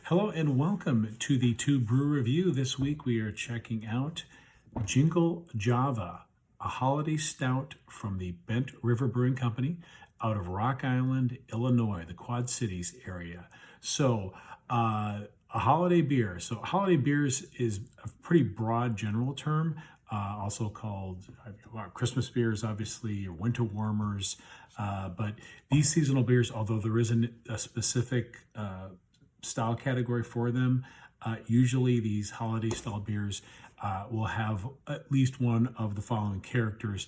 Hello and welcome to the TUE Brew Review. This week we are checking out Jingle Java, a holiday stout from the Bent River Brewing Company out of Rock Island, Illinois, the Quad Cities area. A holiday beer. So holiday beers is a pretty broad general term, also called Christmas beers, obviously, or winter warmers. But these seasonal beers, although there isn't a specific style category for them, usually these holiday style beers will have at least one of the following characters.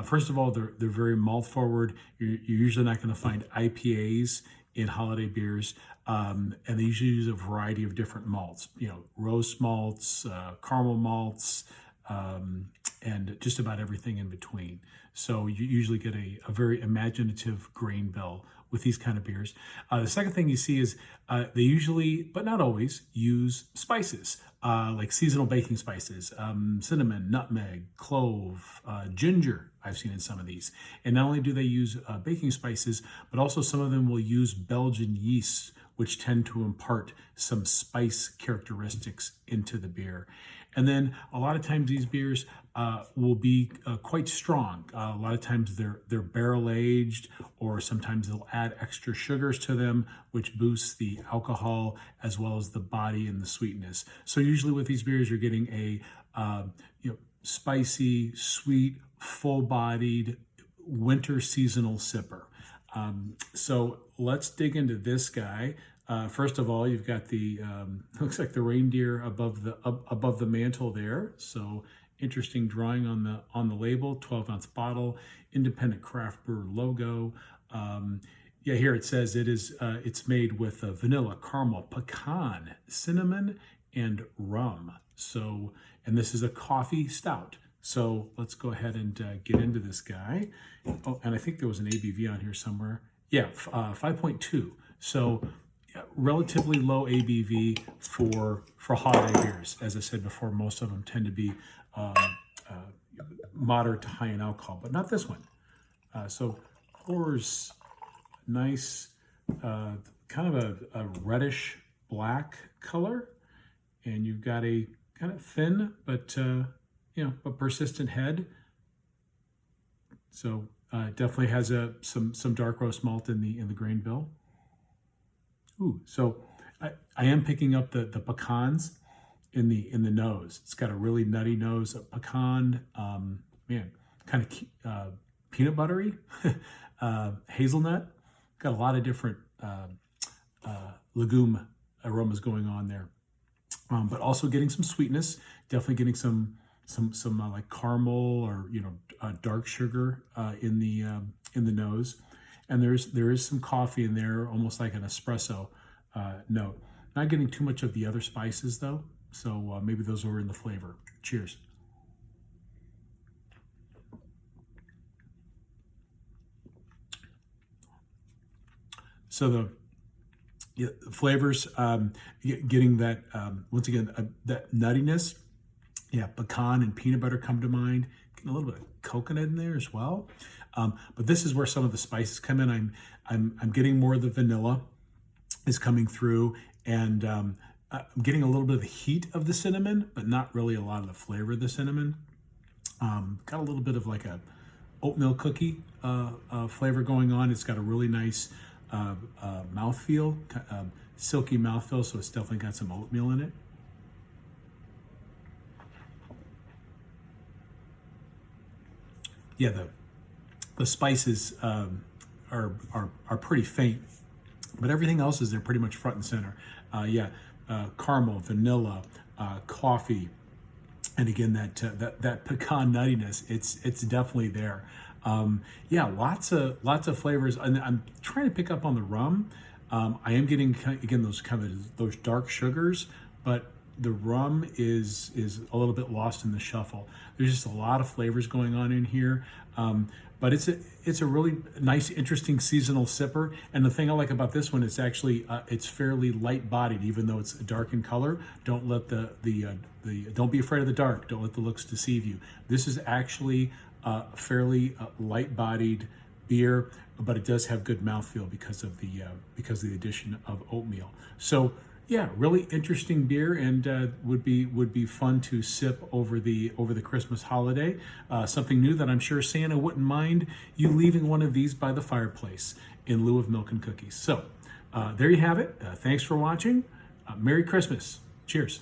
First of all, they're very malt forward. You're usually not going to find IPAs in holiday beers, and they usually use a variety of different malts. Roast malts, caramel malts, and just about everything in between. So you usually get a very imaginative grain bill with these kind of beers. The second thing you see is they usually, but not always, use spices, like seasonal baking spices, cinnamon, nutmeg, clove, ginger, I've seen in some of these. And not only do they use baking spices, but also some of them will use Belgian yeasts, which tend to impart some spice characteristics into the beer. And then a lot of times these beers will be quite strong. A lot of times they're barrel aged, or sometimes they'll add extra sugars to them, which boosts the alcohol as well as the body and the sweetness. So usually with these beers, you're getting a spicy, sweet, full-bodied winter seasonal sipper. So let's dig into this guy. First of all, you've got the looks like the reindeer above the mantle there. So interesting drawing on the label. 12-ounce bottle, independent craft brewer logo. Here it says it's made with vanilla, caramel, pecan, cinnamon, and rum. So, and this is a coffee stout. So let's go ahead and get into this guy. Oh, and I think there was an ABV on here somewhere. Yeah, 5.2. So relatively low ABV for holiday beers. As I said before, most of them tend to be moderate to high in alcohol, but not this one. So pours nice, kind of a reddish black color, and you've got a kind of thin but but persistent head. So definitely has some dark roast malt in the grain bill. Ooh, so I am picking up the pecans in the nose. It's got a really nutty nose, a pecan, kind of peanut buttery, hazelnut. Got a lot of different legume aromas going on there, but also getting some sweetness. Definitely getting some like caramel or dark sugar in the nose. And there is some coffee in there, almost like an espresso note. Not getting too much of the other spices though, so maybe those are in the flavor. Cheers. So the flavors, getting that once again that nuttiness. Yeah, pecan and peanut butter come to mind. Getting a little bit of coconut in there as well. But this is where some of the spices come in. I'm getting more of the vanilla is coming through, and I'm getting a little bit of the heat of the cinnamon, but not really a lot of the flavor of the cinnamon. Got a little bit of like a oatmeal cookie flavor going on. It's got a really nice mouthfeel, silky mouthfeel, so it's definitely got some oatmeal in it. Yeah, the spices are pretty faint, but everything else is there pretty much front and center. Caramel, vanilla, coffee, and again that pecan nuttiness. It's definitely there. Lots of flavors, and I'm trying to pick up on the rum. I am getting again those dark sugars, but the rum is a little bit lost in the shuffle. There's just a lot of flavors going on in here, but it's a really nice, interesting seasonal sipper. And the thing I like about this one is actually it's fairly light bodied, even though it's dark in color. Don't let don't be afraid of the dark. Don't let the looks deceive you. This is actually fairly light bodied beer, but it does have good mouthfeel because of the addition of oatmeal. So yeah, really interesting beer, and would be fun to sip over the Christmas holiday. Something new that I'm sure Santa wouldn't mind you leaving one of these by the fireplace in lieu of milk and cookies. So there you have it. Thanks for watching. Merry Christmas. Cheers.